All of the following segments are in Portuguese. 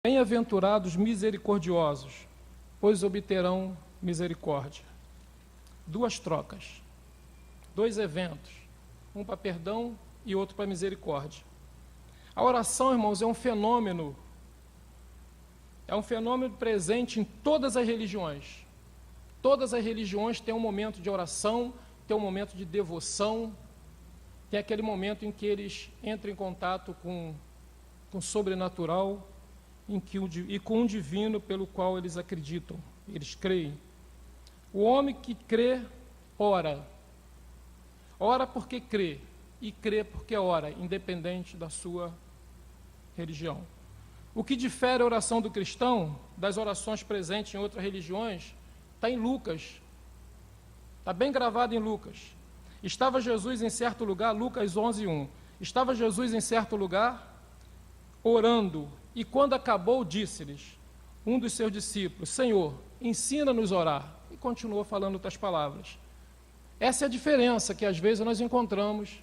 Bem-aventurados misericordiosos, pois obterão misericórdia. Duas trocas, dois eventos, um para perdão e outro para misericórdia. A oração, irmãos, é um fenômeno presente em todas as religiões. Todas as religiões têm um momento de oração, têm um momento de devoção, tem aquele momento em que eles entram em contato com o sobrenatural, e com o divino pelo qual eles acreditam, eles creem. O homem que crê, ora. Ora porque crê, e crê porque ora, independente da sua religião. O que difere a oração do cristão das orações presentes em outras religiões, está em Lucas. Está bem gravado em Lucas. Estava Jesus em certo lugar, Lucas 11:1. Estava Jesus em certo lugar, orando, e quando acabou, disse-lhes, um dos seus discípulos, Senhor, ensina-nos a orar. E continuou falando outras palavras. Essa é a diferença que às vezes nós encontramos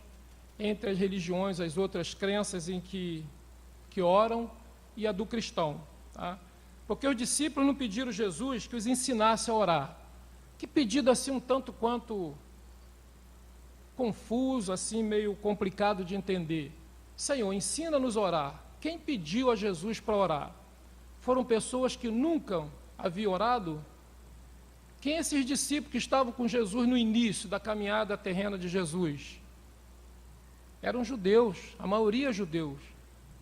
entre as religiões, as outras crenças em que oram e a do cristão. Tá? Porque os discípulos não pediram a Jesus que os ensinasse a orar. Que pedido assim um tanto quanto confuso, assim meio complicado de entender. Senhor, ensina-nos a orar. Quem pediu a Jesus para orar? Foram pessoas que nunca haviam orado? Quem esses discípulos que estavam com Jesus no início da caminhada terrena de Jesus? Eram judeus, a maioria judeus.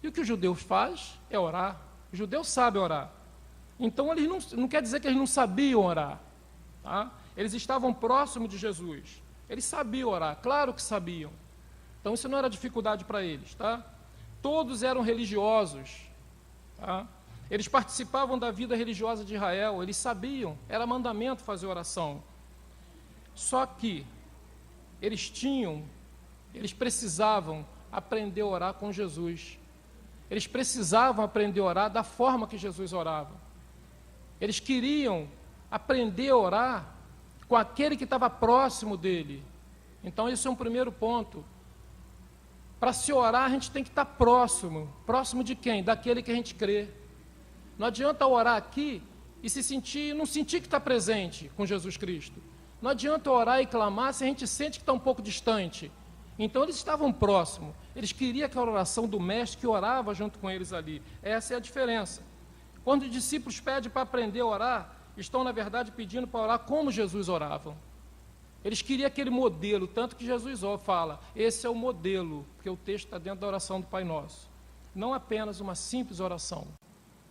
E o que os judeus fazem é orar. Os judeus sabem orar. Então, eles não quer dizer que eles não sabiam orar. Tá? Eles estavam próximos de Jesus. Eles sabiam orar, claro que sabiam. Então, isso não era dificuldade para eles, tá? Todos eram religiosos, tá? Eles participavam da vida religiosa de Israel, eles sabiam, era mandamento fazer oração. Só que eles precisavam aprender a orar com Jesus. Eles precisavam aprender a orar da forma que Jesus orava. Eles queriam aprender a orar com aquele que estava próximo dele. Então, esse é um primeiro ponto. Para se orar, a gente tem que estar próximo. Próximo de quem? Daquele que a gente crê. Não adianta orar aqui e não sentir que está presente com Jesus Cristo. Não adianta orar e clamar se a gente sente que está um pouco distante. Então, eles estavam próximos. Eles queriam aquela oração do mestre que orava junto com eles ali. Essa é a diferença. Quando os discípulos pedem para aprender a orar, estão, na verdade, pedindo para orar como Jesus orava. Eles queriam aquele modelo, tanto que Jesus fala, esse é o modelo, porque o texto está dentro da oração do Pai Nosso. Não apenas uma simples oração.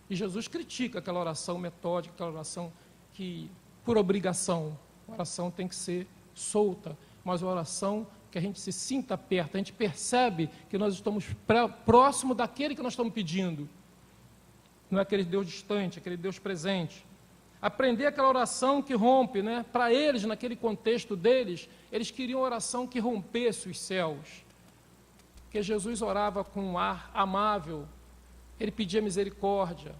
E Jesus critica aquela oração metódica, aquela oração que, por obrigação, a oração tem que ser solta, mas uma oração que a gente se sinta perto, a gente percebe que nós estamos próximo daquele que nós estamos pedindo. Não é aquele Deus distante, aquele Deus presente. Aprender aquela oração que rompe, né? Para eles, naquele contexto deles, eles queriam oração que rompesse os céus. Porque Jesus orava com um ar amável, ele pedia misericórdia.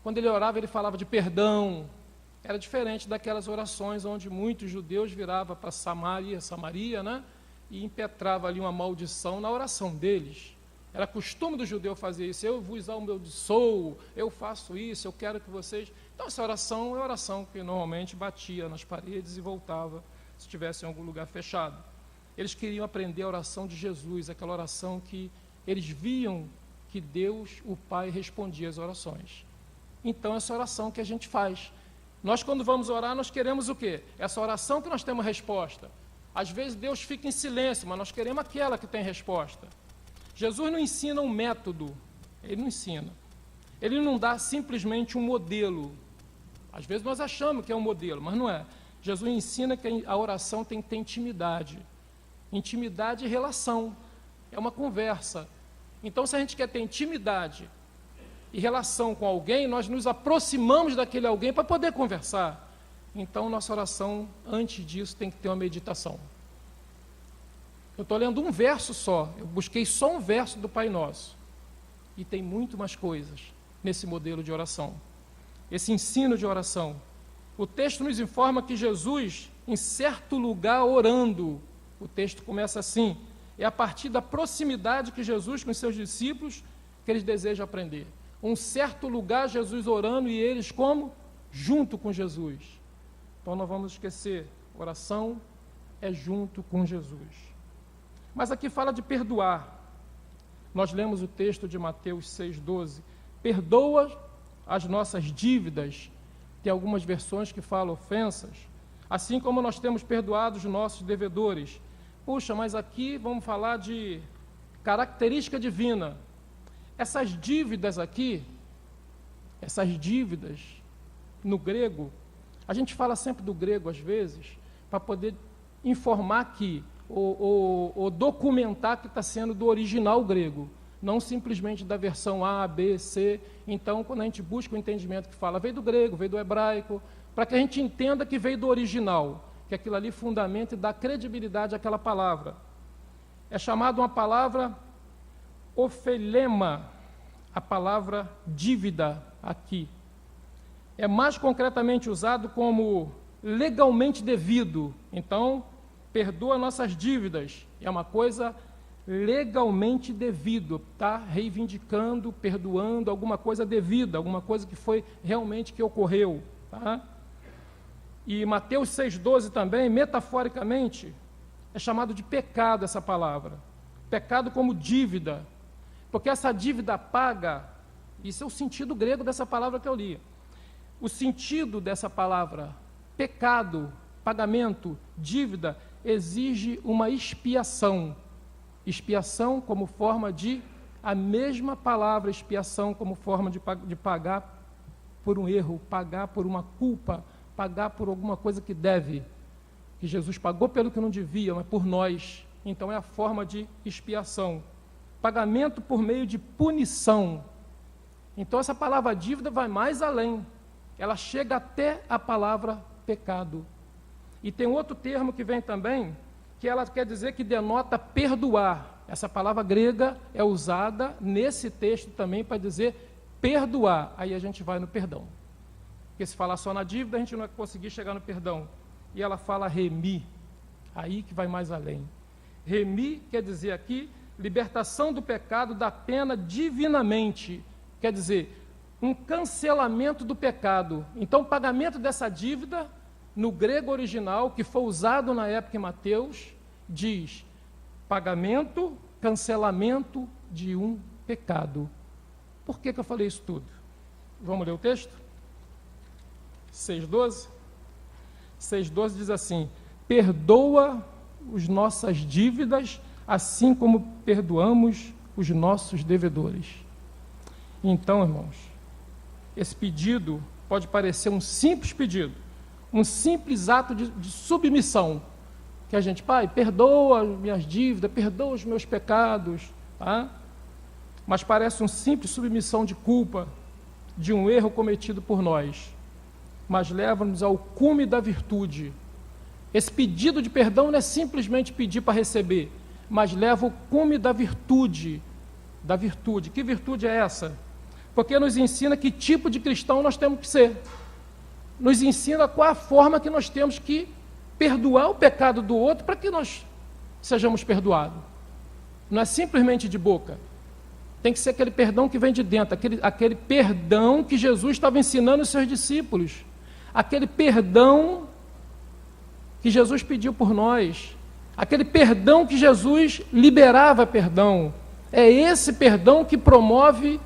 Quando ele orava, ele falava de perdão. Era diferente daquelas orações onde muitos judeus viravam para Samaria, né? E impetrava ali uma maldição na oração deles. Era costume do judeu fazer isso. Eu vos amaldiçoo, eu faço isso, eu quero que vocês... Então, essa oração é a oração que normalmente batia nas paredes e voltava, se estivesse em algum lugar fechado. Eles queriam aprender a oração de Jesus, aquela oração que eles viam que Deus, o Pai, respondia às orações. Então, essa oração que a gente faz. Nós, quando vamos orar, nós queremos o quê? Essa oração que nós temos resposta. Às vezes, Deus fica em silêncio, mas nós queremos aquela que tem resposta. Jesus não ensina um método, ele não ensina. Ele não dá simplesmente um modelo. Às vezes nós achamos que é um modelo, mas não é. Jesus ensina que a oração tem que ter intimidade. Intimidade e relação. É uma conversa. Então, se a gente quer ter intimidade e relação com alguém, nós nos aproximamos daquele alguém para poder conversar. Então, nossa oração, antes disso, tem que ter uma meditação. Eu estou lendo um verso só, eu busquei só um verso do Pai Nosso. E tem muito mais coisas nesse modelo de oração, esse ensino de oração. O texto nos informa que Jesus, em certo lugar orando, o texto começa assim, é a partir da proximidade que Jesus com os seus discípulos que eles desejam aprender. Um certo lugar, Jesus orando e eles como? Junto com Jesus. Então não vamos esquecer, oração é junto com Jesus. Mas aqui fala de perdoar. Nós lemos o texto de Mateus 6,12. Perdoa as nossas dívidas. Tem algumas versões que falam ofensas. Assim como nós temos perdoado os nossos devedores. Puxa, mas aqui vamos falar de característica divina. Essas dívidas aqui, essas dívidas, no grego, a gente fala sempre do grego às vezes, para poder informar que, ou documentar que está sendo do original grego, não simplesmente da versão A, B, C. Então, quando a gente busca o entendimento que fala, veio do grego, veio do hebraico, para que a gente entenda que veio do original, que aquilo ali fundamenta e dá credibilidade àquela palavra. É chamada uma palavra ofelema, a palavra dívida aqui. É mais concretamente usado como legalmente devido. Então, perdoa nossas dívidas. É uma coisa legalmente devido, está reivindicando, perdoando alguma coisa devida, alguma coisa que foi realmente que ocorreu. Tá? E Mateus 6,12 também, metaforicamente, é chamado de pecado essa palavra. Pecado como dívida. Porque essa dívida paga, isso é o sentido grego dessa palavra que eu li. O sentido dessa palavra, pecado, pagamento, dívida, exige uma expiação. Expiação como forma de, a mesma palavra expiação como forma de pagar por um erro, pagar por uma culpa, pagar por alguma coisa que deve. Que Jesus pagou pelo que não devia, mas por nós. Então é a forma de expiação. Pagamento por meio de punição. Então essa palavra dívida vai mais além. Ela chega até a palavra pecado. E tem outro termo que vem também, que ela quer dizer que denota perdoar. Essa palavra grega é usada nesse texto também para dizer perdoar. Aí a gente vai no perdão. Porque se falar só na dívida, a gente não vai conseguir chegar no perdão. E ela fala remir. Aí que vai mais além. Remir quer dizer aqui libertação do pecado, da pena divinamente. Quer dizer, um cancelamento do pecado. Então, o pagamento dessa dívida, no grego original, que foi usado na época em Mateus, diz pagamento, cancelamento de um pecado. Por que eu falei isso tudo? Vamos ler o texto? 6,12? 6,12 diz assim: perdoa as nossas dívidas, assim como perdoamos os nossos devedores. Então, irmãos, esse pedido pode parecer um simples pedido, um simples ato de submissão, que a gente, Pai, perdoa minhas dívidas, perdoa os meus pecados, tá? Mas parece um simples submissão de culpa, de um erro cometido por nós, mas leva-nos ao cume da virtude. Esse pedido de perdão não é simplesmente pedir para receber, mas leva ao cume da virtude. Da virtude. Que virtude é essa? Porque nos ensina que tipo de cristão nós temos que ser. Nos ensina qual a forma que nós temos que perdoar o pecado do outro para que nós sejamos perdoados. Não é simplesmente de boca. Tem que ser aquele perdão que vem de dentro, aquele perdão que Jesus estava ensinando os seus discípulos. Aquele perdão que Jesus pediu por nós. Aquele perdão que Jesus liberava perdão. É esse perdão que promove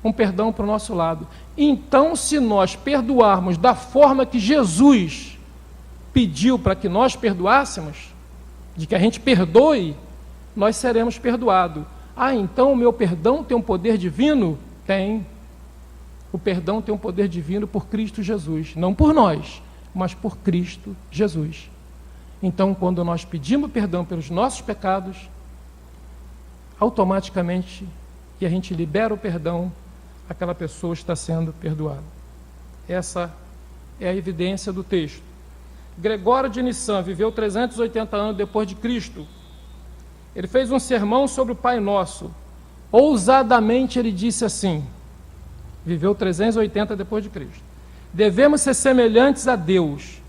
um perdão para o nosso lado. Então, se nós perdoarmos da forma que Jesus pediu para que nós perdoássemos, de que a gente perdoe, nós seremos perdoados. Ah, então o meu perdão tem um poder divino? Tem. O perdão tem um poder divino por Cristo Jesus. Não por nós, mas por Cristo Jesus. Então, quando nós pedimos perdão pelos nossos pecados, automaticamente, e a gente libera o perdão, aquela pessoa está sendo perdoada. Essa é a evidência do texto. Gregório de Nissan viveu 380 anos depois de Cristo. Ele fez um sermão sobre o Pai Nosso. Ousadamente ele disse assim, viveu 380 depois de Cristo: devemos ser semelhantes a Deus,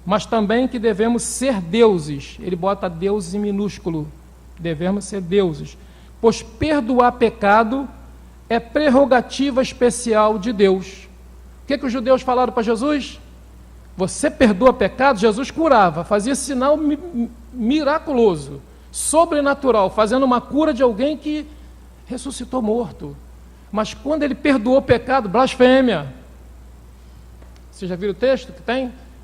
mas também que devemos ser deuses. Ele bota Deus em minúsculo. Devemos ser deuses, pois perdoar pecado é prerrogativa especial de Deus. O que os judeus falaram para Jesus? Você perdoa pecado? Jesus curava, fazia sinal miraculoso, sobrenatural, fazendo uma cura de alguém que ressuscitou morto. Mas quando ele perdoou o pecado, blasfêmia. Você já viu o texto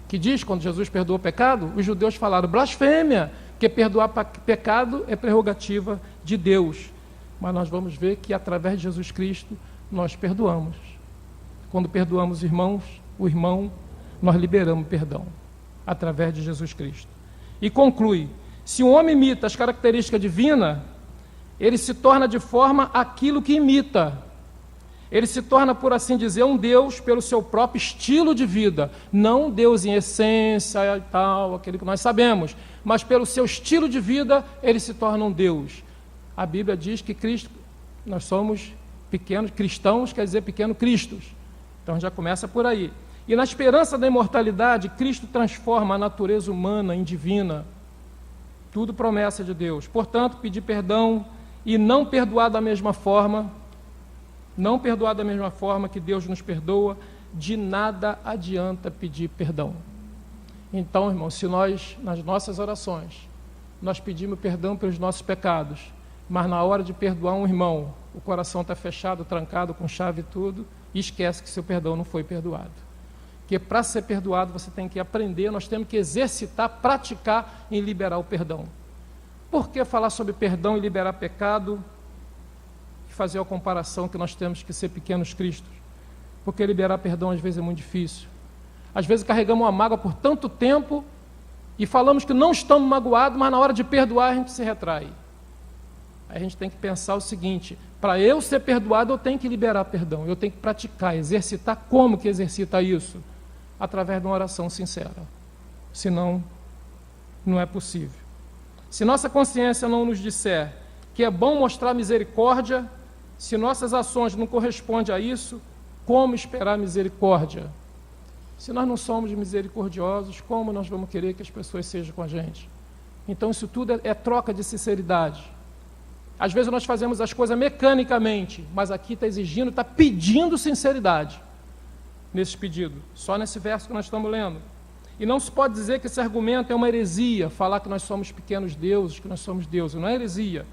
que diz, quando Jesus perdoou o pecado, os judeus falaram blasfêmia, porque perdoar pecado é prerrogativa de Deus. Mas nós vamos ver que através de Jesus Cristo nós perdoamos. Quando perdoamos o irmão, nós liberamos perdão através de Jesus Cristo. E conclui: se um homem imita as características divinas, ele se torna de forma aquilo que imita. Ele se torna, por assim dizer, um Deus pelo seu próprio estilo de vida, não um Deus em essência e tal, aquele que nós sabemos, mas pelo seu estilo de vida ele se torna um Deus. A Bíblia diz que Cristo, nós somos pequenos cristãos, quer dizer pequenos cristos. Então já começa por aí. E na esperança da imortalidade, Cristo transforma a natureza humana em divina. Tudo promessa de Deus. Portanto, pedir perdão e não perdoar da mesma forma que Deus nos perdoa, de nada adianta pedir perdão. Então, irmão, se nós, nas nossas orações, nós pedimos perdão pelos nossos pecados, mas na hora de perdoar um irmão, o coração está fechado, trancado, com chave e tudo, e esquece que seu perdão não foi perdoado. Porque para ser perdoado você tem que aprender, nós temos que exercitar, praticar em liberar o perdão. Por que falar sobre perdão e liberar pecado? Fazer a comparação que nós temos que ser pequenos cristos, porque liberar perdão às vezes é muito difícil. Às vezes carregamos uma mágoa por tanto tempo e falamos que não estamos magoados, mas na hora de perdoar a gente se retrai. Aí a gente tem que pensar o seguinte: para eu ser perdoado eu tenho que liberar perdão, eu tenho que praticar, exercitar. Como que exercita isso? Através de uma oração sincera, senão não é possível. Se nossa consciência não nos disser que é bom mostrar misericórdia, se nossas ações não correspondem a isso, como esperar misericórdia? Se nós não somos misericordiosos, como nós vamos querer que as pessoas sejam com a gente? Então isso tudo é troca de sinceridade. Às vezes nós fazemos as coisas mecanicamente, mas aqui está exigindo, está pedindo sinceridade nesse pedido, só nesse verso que nós estamos lendo. E não se pode dizer que esse argumento é uma heresia, falar que nós somos pequenos deuses, que nós somos deuses, não é heresia.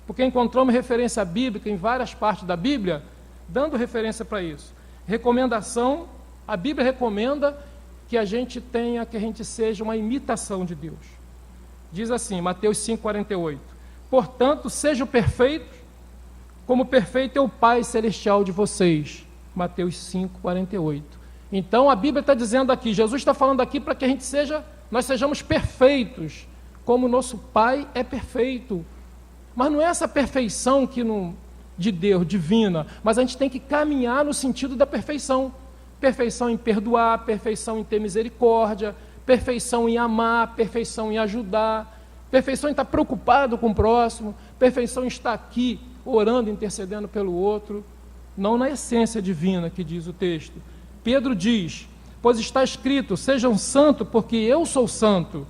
Porque encontramos referência bíblica em várias partes da Bíblia, dando referência para isso. Recomendação, a Bíblia recomenda que a gente seja uma imitação de Deus. Diz assim, Mateus 5,48: portanto, sejam perfeitos, como perfeito é o Pai Celestial de vocês. Mateus 5,48. Então a Bíblia está dizendo aqui, Jesus está falando aqui para que nós sejamos perfeitos, como o nosso Pai é perfeito. Mas não é essa perfeição de Deus, divina, mas a gente tem que caminhar no sentido da perfeição. Perfeição em perdoar, perfeição em ter misericórdia, perfeição em amar, perfeição em ajudar, perfeição em estar preocupado com o próximo, perfeição em estar aqui orando, intercedendo pelo outro, não na essência divina que diz o texto. Pedro diz: pois está escrito, sejam santos porque eu sou santo.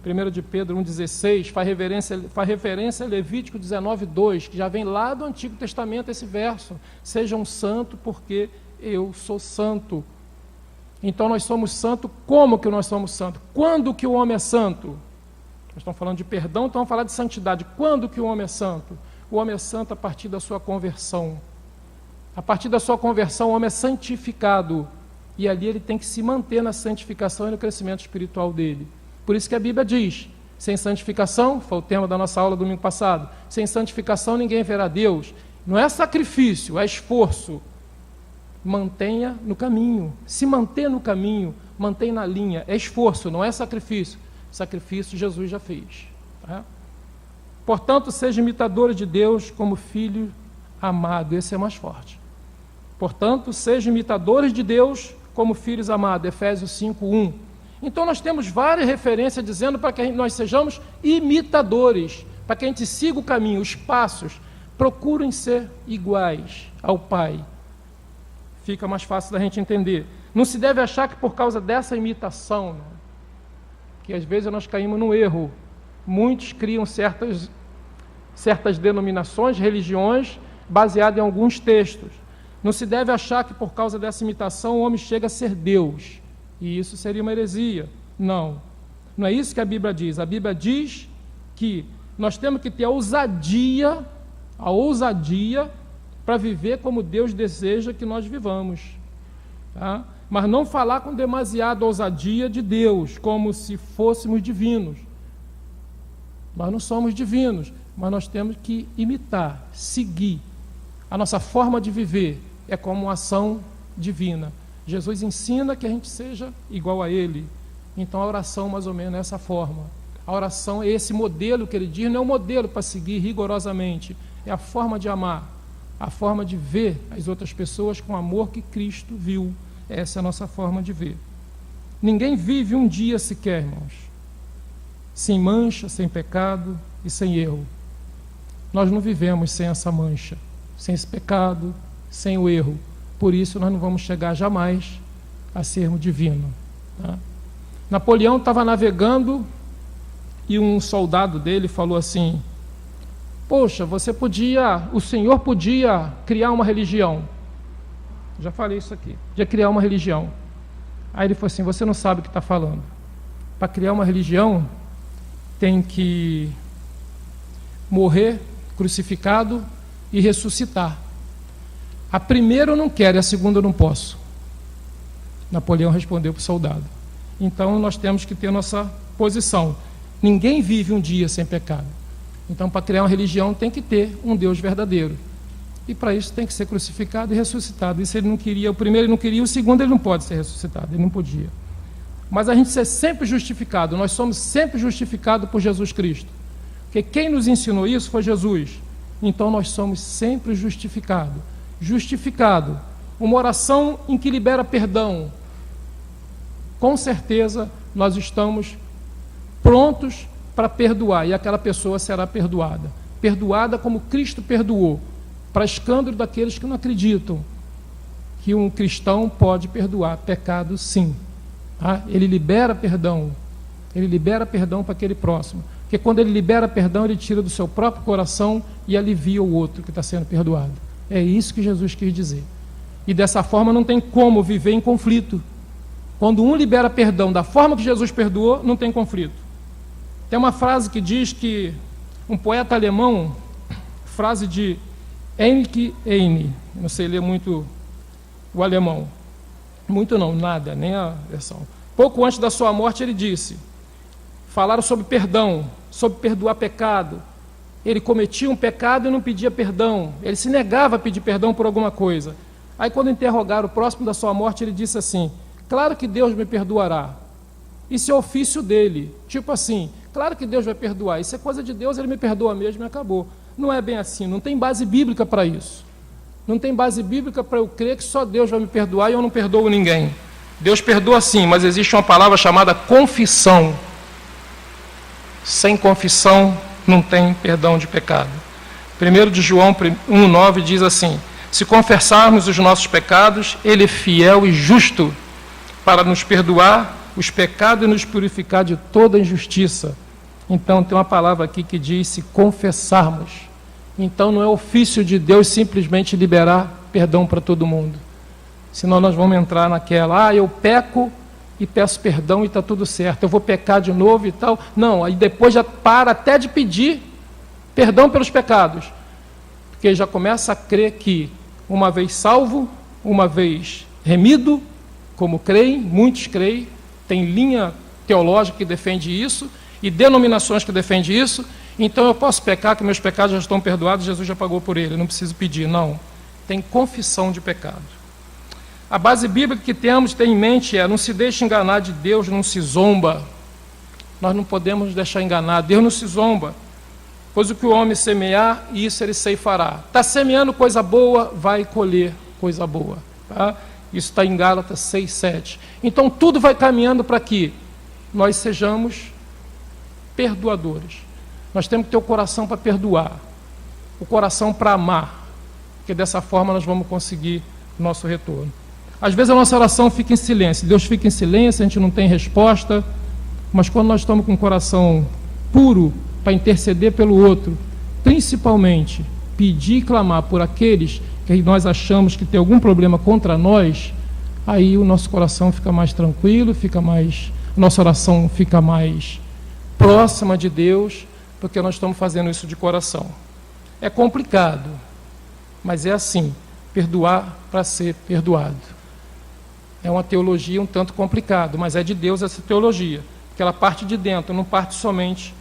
1 de Pedro 1,16 faz referência a Levítico 19,2, que já vem lá do Antigo Testamento esse verso: sejam santos porque eu sou santo. Então nós somos santos. Como que nós somos santos? Quando que o homem é santo? Nós estamos falando de perdão, então vamos falar de santidade. Quando que o homem é santo? O homem é santo a partir da sua conversão. A partir da sua conversão o homem é santificado, e ali ele tem que se manter na santificação e no crescimento espiritual dele. Por isso que a Bíblia diz: sem santificação, foi o tema da nossa aula domingo passado, sem santificação ninguém verá Deus. Não é sacrifício, é esforço. Mantenha no caminho, se manter no caminho, mantém na linha, é esforço, não é sacrifício. Sacrifício Jesus já fez. Tá? Portanto, sejam imitadores de Deus como filho amado, esse é mais forte. Portanto, sejam imitadores de Deus como filhos amados, Efésios 5:1. Então nós temos várias referências dizendo para que nós sejamos imitadores, para que a gente siga o caminho, os passos, procurem ser iguais ao Pai. Fica mais fácil da gente entender. Não se deve achar que por causa dessa imitação, que às vezes nós caímos num erro. Muitos criam certas denominações, religiões, baseada em alguns textos. Não se deve achar que por causa dessa imitação o homem chega a ser Deus, e isso seria uma heresia. Não é isso que a Bíblia diz. A Bíblia diz que nós temos que ter a ousadia para viver como Deus deseja que nós vivamos, tá? Mas não falar com demasiada ousadia de Deus, como se fôssemos divinos. Nós não somos divinos, mas nós temos que imitar, seguir. A nossa forma de viver é como uma ação divina. Jesus ensina que a gente seja igual a Ele. Então a oração mais ou menos é essa forma. A oração é esse modelo que ele diz, não é um modelo para seguir rigorosamente, é a forma de amar, a forma de ver as outras pessoas com o amor que Cristo viu. Essa é a nossa forma de ver. Ninguém vive um dia sequer, irmãos, sem mancha, sem pecado e sem erro. Nós não vivemos sem essa mancha, sem esse pecado, sem o erro. Por isso nós não vamos chegar jamais a sermos divinos, tá? Napoleão estava navegando e um soldado dele falou assim: poxa, o senhor podia criar uma religião. Já falei isso aqui, podia criar uma religião. Aí ele falou assim: você não sabe o que está falando. Para criar uma religião tem que morrer crucificado e ressuscitar. A primeira eu não quero e a segunda eu não posso. Napoleão respondeu para o soldado. Então nós temos que ter nossa posição. Ninguém vive um dia sem pecado. Então, para criar uma religião tem que ter um Deus verdadeiro. E para isso tem que ser crucificado e ressuscitado. Isso ele não queria, o primeiro ele não queria, o segundo ele não pode ser ressuscitado, ele não podia. Mas a gente é sempre justificado, nós somos sempre justificados por Jesus Cristo. Porque quem nos ensinou isso foi Jesus. Então nós somos sempre justificados. Justificado, uma oração em que libera perdão. Com certeza nós estamos prontos para perdoar, e aquela pessoa será perdoada. Perdoada como Cristo perdoou, para escândalo daqueles que não acreditam que um cristão pode perdoar pecado, sim. Tá? Ele libera perdão para aquele próximo, porque quando ele libera perdão, ele tira do seu próprio coração e alivia o outro que está sendo perdoado. É isso que Jesus quis dizer. E dessa forma não tem como viver em conflito. Quando um libera perdão da forma que Jesus perdoou, não tem conflito. Tem uma frase que diz que um poeta alemão, frase de Heinrich Heine, não sei ler muito o alemão, muito não, nada, nem a versão. Pouco antes da sua morte ele disse, falaram sobre perdão, sobre perdoar pecado. Ele cometia um pecado e não pedia perdão, ele se negava a pedir perdão por alguma coisa. Aí quando interrogaram próximo da sua morte, ele disse assim: claro que Deus me perdoará, isso é ofício dele, tipo assim, claro que Deus vai perdoar, isso é coisa de Deus, ele me perdoa mesmo e acabou. Não é bem assim, não tem base bíblica para isso. Não tem base bíblica para eu crer que só Deus vai me perdoar e eu não perdoo ninguém. Deus perdoa sim, mas existe uma palavra chamada confissão. Sem confissão não tem perdão de pecado. 1 de João 1,9 diz assim: se confessarmos os nossos pecados, Ele é fiel e justo para nos perdoar os pecados e nos purificar de toda injustiça. Então tem uma palavra aqui que diz se confessarmos. Então não é ofício de Deus simplesmente liberar perdão para todo mundo. Senão nós vamos entrar naquela, eu peco e peço perdão e está tudo certo, eu vou pecar de novo e tal. Não, aí depois já para até de pedir perdão pelos pecados. Porque já começa a crer que uma vez salvo, uma vez remido, como creem, muitos creem, tem linha teológica que defende isso, e denominações que defendem isso, então eu posso pecar, que meus pecados já estão perdoados, Jesus já pagou por ele, eu não preciso pedir, não. Tem confissão de pecado. A base bíblica que temos, tem em mente, não se deixe enganar de Deus, não se zomba. Nós não podemos nos deixar enganar, Deus não se zomba. Pois o que o homem semear, isso ele ceifará. Está semeando coisa boa, vai colher coisa boa. Tá? Isso está em Gálatas 6:7. Então tudo vai caminhando para que nós sejamos perdoadores. Nós temos que ter o coração para perdoar, o coração para amar, porque dessa forma nós vamos conseguir o nosso retorno. Às vezes a nossa oração fica em silêncio, Deus fica em silêncio, a gente não tem resposta, mas quando nós estamos com o coração puro para interceder pelo outro, principalmente pedir e clamar por aqueles que nós achamos que tem algum problema contra nós, aí o nosso coração fica mais tranquilo, nossa oração fica mais próxima de Deus, porque nós estamos fazendo isso de coração. É complicado, mas é assim, perdoar para ser perdoado. É uma teologia um tanto complicada, mas é de Deus essa teologia, porque ela parte de dentro, não parte somente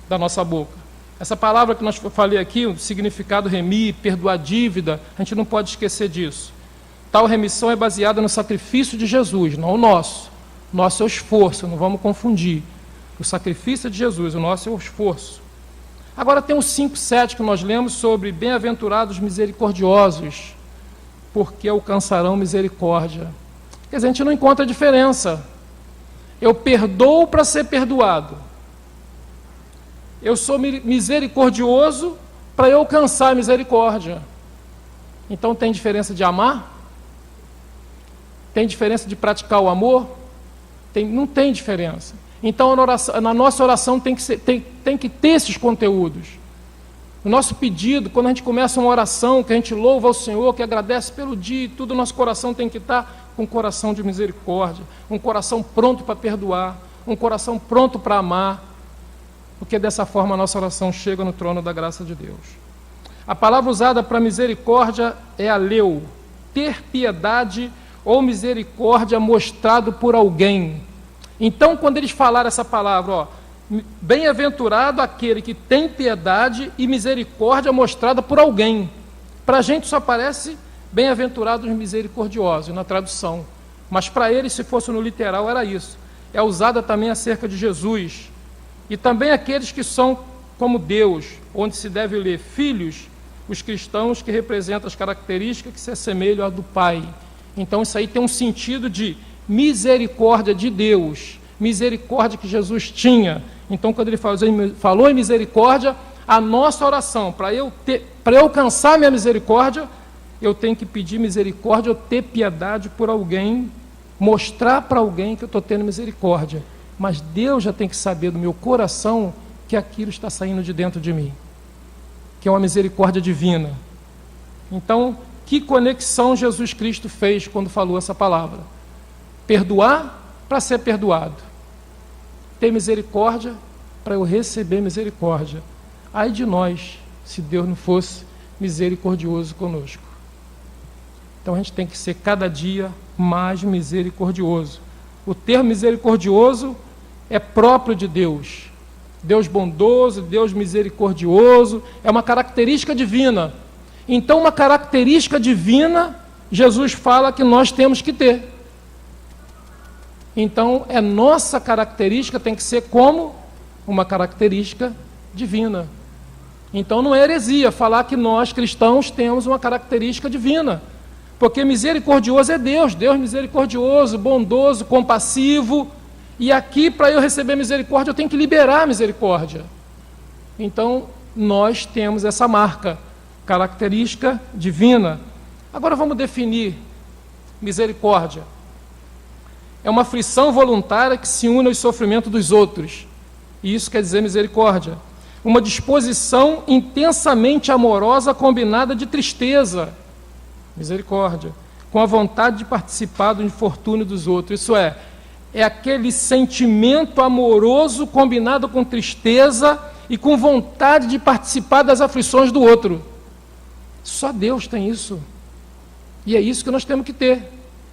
da nossa boca. Essa palavra que nós falei aqui, o significado remir, perdoar dívida, a gente não pode esquecer disso. Tal remissão é baseada no sacrifício de Jesus, não o nosso. Nosso é o esforço, não vamos confundir. O sacrifício é de Jesus, o nosso é o esforço. Agora tem o 5,7 que nós lemos sobre bem-aventurados misericordiosos, porque alcançarão misericórdia. Quer dizer, a gente não encontra diferença. Eu perdoo para ser perdoado. Eu sou misericordioso para eu alcançar a misericórdia. Então tem diferença de amar? Tem diferença de praticar o amor? Não tem diferença. Então na nossa oração tem que ter esses conteúdos. O nosso pedido, quando a gente começa uma oração, que a gente louva ao Senhor, que agradece pelo dia e tudo, o nosso coração tem que estar com um coração de misericórdia, um coração pronto para perdoar, um coração pronto para amar, porque dessa forma a nossa oração chega no trono da graça de Deus. A palavra usada para misericórdia é aleu, ter piedade ou misericórdia mostrado por alguém. Então, quando eles falaram essa palavra, bem-aventurado aquele que tem piedade e misericórdia mostrada por alguém. Para a gente só parece bem-aventurados misericordiosos na tradução, mas para eles, se fosse no literal, era isso. É usada também acerca de Jesus. E também aqueles que são como Deus, onde se deve ler filhos, os cristãos que representam as características que se assemelham à do Pai. Então isso aí tem um sentido de misericórdia de Deus, misericórdia que Jesus tinha. Então quando ele falou em misericórdia, a nossa oração, para eu alcançar minha misericórdia, eu tenho que pedir misericórdia, eu ter piedade por alguém, mostrar para alguém que eu estou tendo misericórdia. Mas Deus já tem que saber do meu coração que aquilo está saindo de dentro de mim, que é uma misericórdia divina. Então, que conexão Jesus Cristo fez quando falou essa palavra? Perdoar para ser perdoado. Ter misericórdia para eu receber misericórdia. Ai de nós, se Deus não fosse misericordioso conosco. Então a gente tem que ser cada dia mais misericordioso. O termo misericordioso é próprio de Deus. Deus bondoso, Deus misericordioso, é uma característica divina. Então, uma característica divina, Jesus fala que nós temos que ter. Então, nossa característica tem que ser como uma característica divina. Então, não é heresia falar que nós, cristãos, temos uma característica divina. Porque misericordioso é Deus, Deus misericordioso, bondoso, compassivo. E aqui, para eu receber misericórdia, eu tenho que liberar a misericórdia. Então, nós temos essa marca, característica divina. Agora vamos definir misericórdia. É uma aflição voluntária que se une aos sofrimentos dos outros. E isso quer dizer misericórdia. Uma disposição intensamente amorosa combinada de tristeza. Misericórdia. Com a vontade de participar do infortúnio dos outros. Isso é aquele sentimento amoroso combinado com tristeza e com vontade de participar das aflições do outro. Só Deus tem isso. E é isso que nós temos que ter.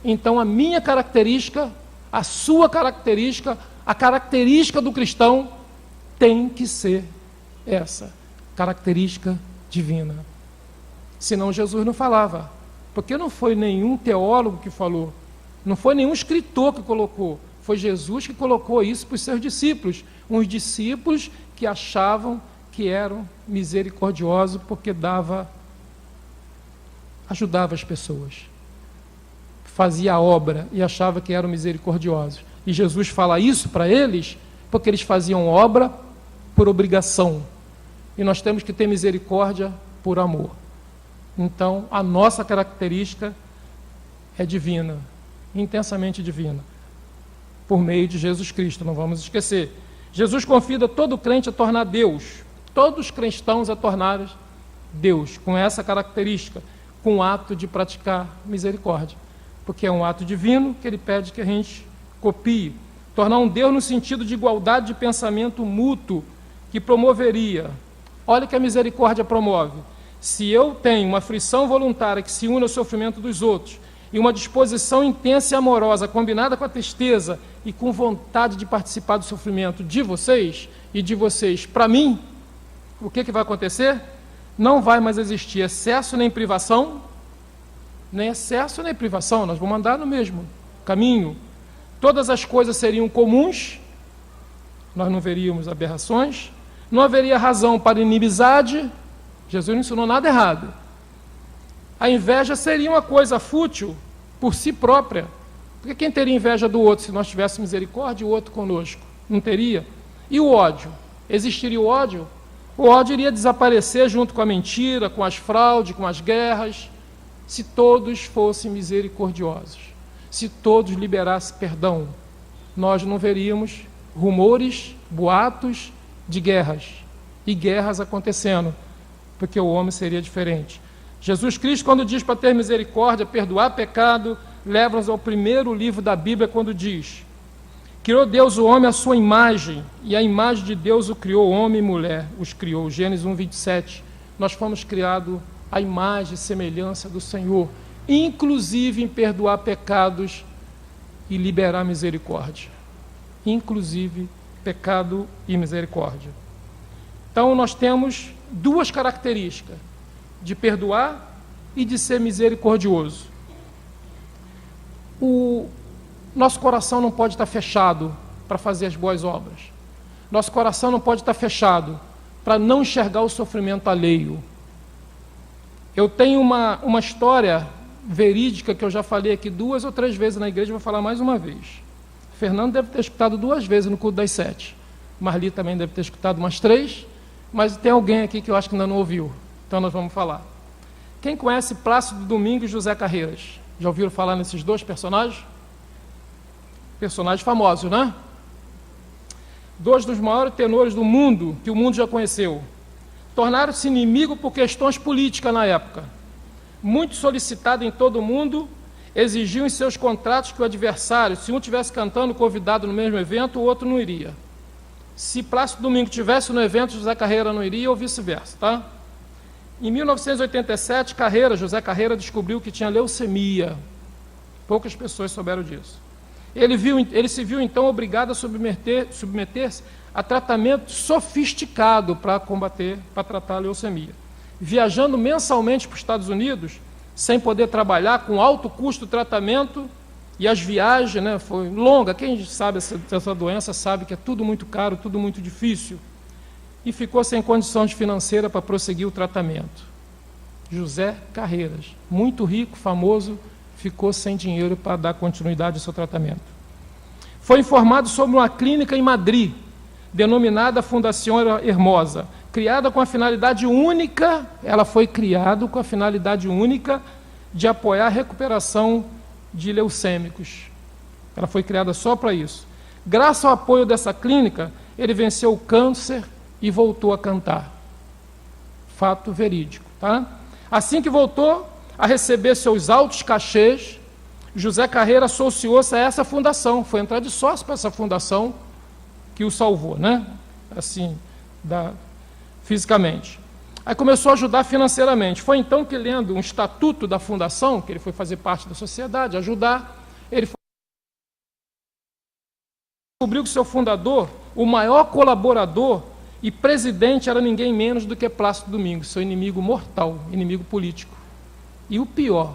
Então a minha característica, a sua característica, a característica do cristão tem que ser essa característica divina. Senão Jesus não falava. Porque não foi nenhum teólogo que falou, não foi nenhum escritor que colocou, foi Jesus que colocou isso para os seus discípulos, uns discípulos que achavam que eram misericordiosos porque ajudava as pessoas, fazia a obra e achava que eram misericordiosos. E Jesus fala isso para eles porque eles faziam obra por obrigação, e nós temos que ter misericórdia por amor. Então, a nossa característica é divina, intensamente divina, por meio de Jesus Cristo, não vamos esquecer. Jesus convida todo crente a tornar Deus, todos os cristãos a tornarem Deus, com essa característica, com o ato de praticar misericórdia, porque é um ato divino que ele pede que a gente copie. Tornar um Deus no sentido de igualdade de pensamento mútuo, que promoveria. Olha que a misericórdia promove. Se eu tenho uma aflição voluntária que se une ao sofrimento dos outros, e uma disposição intensa e amorosa, combinada com a tristeza e com vontade de participar do sofrimento de vocês e de vocês para mim, o que vai acontecer? Não vai mais existir excesso nem privação, nem excesso nem privação, nós vamos andar no mesmo caminho. Todas as coisas seriam comuns, nós não veríamos aberrações, não haveria razão para inimizade, Jesus não ensinou nada errado. A inveja seria uma coisa fútil por si própria, porque quem teria inveja do outro se nós tivéssemos misericórdia e o outro conosco? Não teria. E o ódio? Existiria o ódio? O ódio iria desaparecer junto com a mentira, com as fraudes, com as guerras, se todos fossem misericordiosos, se todos liberassem perdão. Nós não veríamos rumores, boatos de guerras, e guerras acontecendo, porque o homem seria diferente. Jesus Cristo, quando diz para ter misericórdia, perdoar pecado, leva-nos ao primeiro livro da Bíblia, quando diz: criou Deus o homem à sua imagem, e a imagem de Deus o criou, homem e mulher os criou. Gênesis 1:27. Nós fomos criados à imagem e semelhança do Senhor, inclusive em perdoar pecados e liberar misericórdia. Inclusive pecado e misericórdia. Então nós temos duas características: de perdoar e de ser misericordioso. O nosso coração não pode estar fechado para fazer as boas obras. Nosso coração não pode estar fechado para não enxergar o sofrimento alheio. Eu tenho uma história verídica que eu já falei aqui 2 ou 3 vezes na igreja, vou falar mais uma vez. Fernando deve ter escutado 2 vezes no culto das 7. Marli também deve ter escutado umas 3, mas tem alguém aqui que eu acho que ainda não ouviu. Então nós vamos falar. Quem conhece Plácido Domingos e José Carreiras? Já ouviram falar nesses 2 personagens? Personagens famosos, né? 2 dos maiores tenores do mundo, que o mundo já conheceu. Tornaram-se inimigos por questões políticas na época. Muito solicitado em todo o mundo, exigiam em seus contratos que o adversário, se um estivesse cantando convidado no mesmo evento, o outro não iria. Se Plácido Domingos estivesse no evento, José Carreira não iria, ou vice-versa, tá? Em 1987, José Carreira descobriu que tinha leucemia. Poucas pessoas souberam disso. Ele se viu então obrigado a submeter-se a tratamento sofisticado para tratar a leucemia. Viajando mensalmente para os Estados Unidos, sem poder trabalhar, com alto custo do tratamento, e as viagens, né, foi longa. Quem sabe essa doença sabe que é tudo muito caro, tudo muito difícil. E ficou sem condições financeiras para prosseguir o tratamento. José Carreiras, muito rico, famoso, ficou sem dinheiro para dar continuidade ao seu tratamento. Foi informado sobre uma clínica em Madrid, denominada Fundação Hermosa, criada com a finalidade única, ela foi criada com a finalidade única de apoiar a recuperação de leucêmicos. Ela foi criada só para isso. Graças ao apoio dessa clínica, ele venceu o câncer e voltou a cantar. Fato verídico, tá? Assim que voltou a receber seus altos cachês, José Carreira associou-se a essa fundação, foi entrar de sócio para essa fundação que o salvou, né? Assim, fisicamente. Aí começou a ajudar financeiramente. Foi então que, lendo um estatuto da fundação, que ele foi fazer parte da sociedade, ajudar, ele descobriu que seu fundador, o maior colaborador e presidente, era ninguém menos do que Plácido Domingos, seu inimigo mortal, inimigo político. E o pior,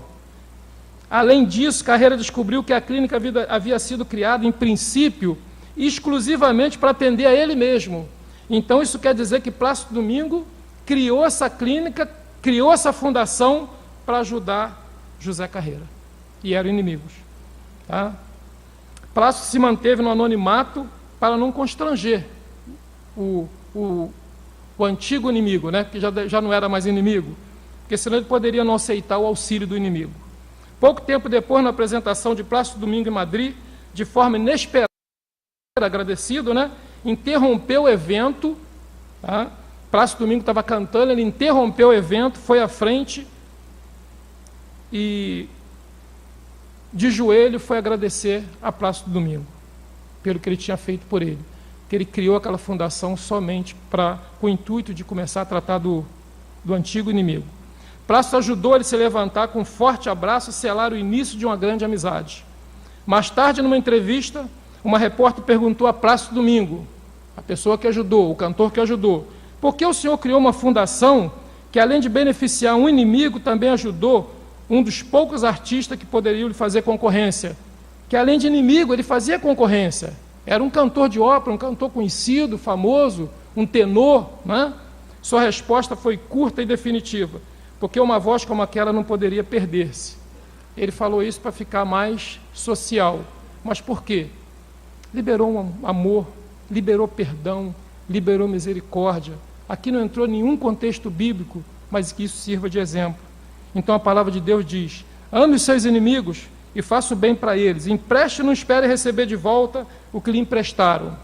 além disso, Carreira descobriu que a clínica havia sido criada, em princípio, exclusivamente para atender a ele mesmo. Então isso quer dizer que Plácido Domingos criou essa clínica, criou essa fundação para ajudar José Carreira. E eram inimigos. Tá? Plácido se manteve no anonimato para não constranger o antigo inimigo, né? Que já não era mais inimigo, porque senão ele poderia não aceitar o auxílio do inimigo. Pouco tempo depois, na apresentação de Plácido Domingos em Madrid, de forma inesperada, agradecido, né? Interrompeu o evento, tá? Plácido Domingo estava cantando, ele interrompeu o evento, foi à frente e, de joelho, foi agradecer a Plácido Domingo pelo que ele tinha feito por ele. Que ele criou aquela fundação somente com o intuito de começar a tratar do antigo inimigo. Plácido ajudou ele a se levantar com um forte abraço e selar o início de uma grande amizade. Mais tarde, numa entrevista, uma repórter perguntou a Plácido Domingo, a pessoa que ajudou, o cantor que ajudou, por que o senhor criou uma fundação que, além de beneficiar um inimigo, também ajudou um dos poucos artistas que poderiam lhe fazer concorrência? Que, além de inimigo, ele fazia concorrência. Era um cantor de ópera, um cantor conhecido, famoso, um tenor, né? Sua resposta foi curta e definitiva, porque uma voz como aquela não poderia perder-se. Ele falou isso para ficar mais social. Mas por quê? Liberou um amor, liberou perdão, liberou misericórdia. Aqui não entrou nenhum contexto bíblico, mas que isso sirva de exemplo. Então a palavra de Deus diz: ame os seus inimigos e faça o bem para eles. Empreste e não espere receber de volta o que lhe emprestaram.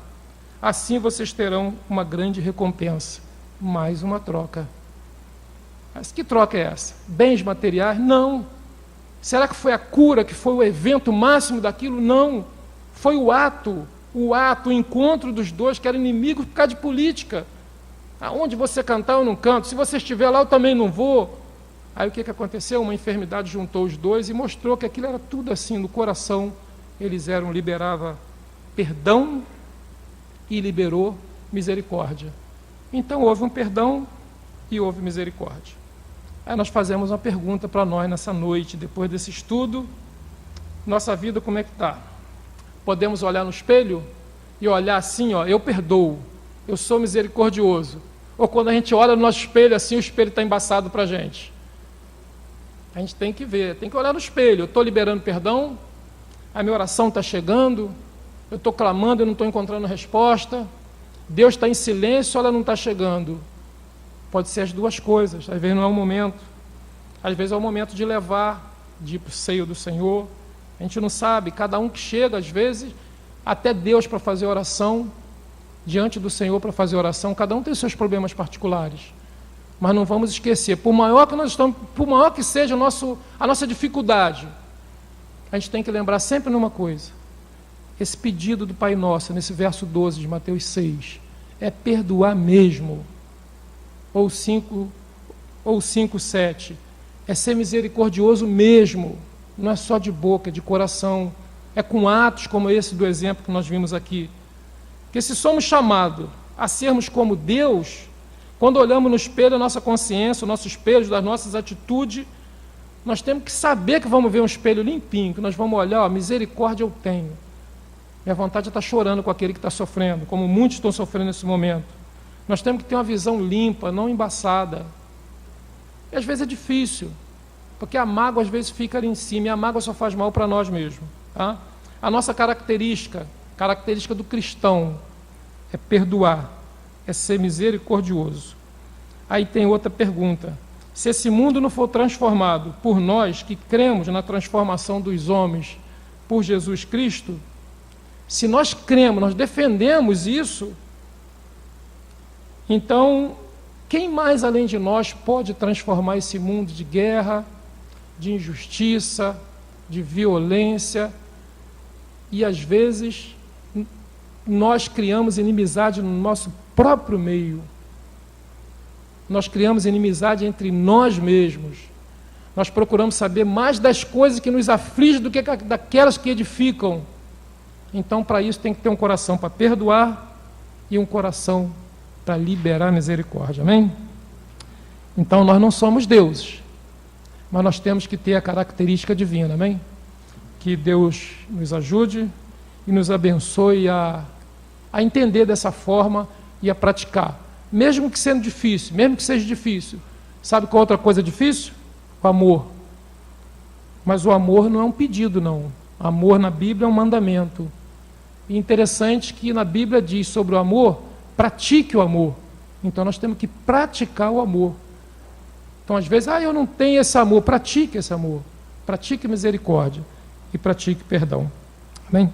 Assim vocês terão uma grande recompensa. Mais uma troca. Mas que troca é essa? Bens materiais? Não. Será que foi a cura, que foi o evento máximo daquilo? Não. Foi o ato, o encontro dos dois, que era inimigo por causa de política. Aonde você cantar, eu não canto. Se você estiver lá, eu também não vou. Aí o que aconteceu? Uma enfermidade juntou os dois e mostrou que aquilo era tudo assim, no coração. Eles liberava perdão e liberou misericórdia. Então houve um perdão e houve misericórdia. Aí nós fazemos uma pergunta para nós nessa noite, depois desse estudo: nossa vida como é que está? Podemos olhar no espelho e olhar assim, ó, eu perdoo, eu sou misericordioso. Ou quando a gente olha no nosso espelho assim, o espelho está embaçado para a gente. A gente tem que ver, tem que olhar no espelho. Eu estou liberando perdão, a minha oração está chegando, eu estou clamando e não estou encontrando resposta, Deus está em silêncio, ela não está chegando. Pode ser as duas coisas. Às vezes não é o momento, às vezes é o momento de levar, de ir para o seio do Senhor. A gente não sabe, cada um que chega, às vezes, até Deus para fazer oração, diante do Senhor para fazer oração, cada um tem seus problemas particulares. Mas não vamos esquecer, por maior que seja a nossa dificuldade, a gente tem que lembrar sempre numa coisa: esse pedido do Pai Nosso, nesse verso 12 de Mateus 6, é perdoar mesmo. Ou 5:7, é ser misericordioso mesmo, não é só de boca, é de coração, é com atos como esse do exemplo que nós vimos aqui. Porque se somos chamados a sermos como Deus, quando olhamos no espelho a nossa consciência, o nosso espelho das nossas atitudes, nós temos que saber que vamos ver um espelho limpinho, que nós vamos olhar, ó, misericórdia eu tenho. Minha vontade é estar chorando com aquele que está sofrendo, como muitos estão sofrendo nesse momento. Nós temos que ter uma visão limpa, não embaçada. E às vezes é difícil, porque a mágoa às vezes fica ali em cima, e a mágoa só faz mal para nós mesmos. Tá? A nossa característica do cristão, é perdoar, é ser misericordioso. Aí tem outra pergunta: se esse mundo não for transformado por nós que cremos na transformação dos homens por Jesus Cristo, se nós cremos, nós defendemos isso, então quem mais além de nós pode transformar esse mundo de guerra, de injustiça, de violência? E às vezes nós criamos inimizade no nosso próprio meio. Nós criamos inimizade entre nós mesmos. Nós procuramos saber mais das coisas que nos afligem do que daquelas que edificam. Então, para isso, tem que ter um coração para perdoar e um coração para liberar misericórdia. Amém? Então, nós não somos deuses, mas nós temos que ter a característica divina. Amém? Que Deus nos ajude e nos abençoe a entender dessa forma e a praticar. Mesmo que sendo difícil, mesmo que seja difícil. Sabe qual outra coisa difícil? O amor. Mas o amor não é um pedido, não. Amor na Bíblia é um mandamento. E interessante que na Bíblia diz sobre o amor: pratique o amor. Então nós temos que praticar o amor. Então às vezes, eu não tenho esse amor. Pratique esse amor. Pratique misericórdia e pratique perdão. Amém?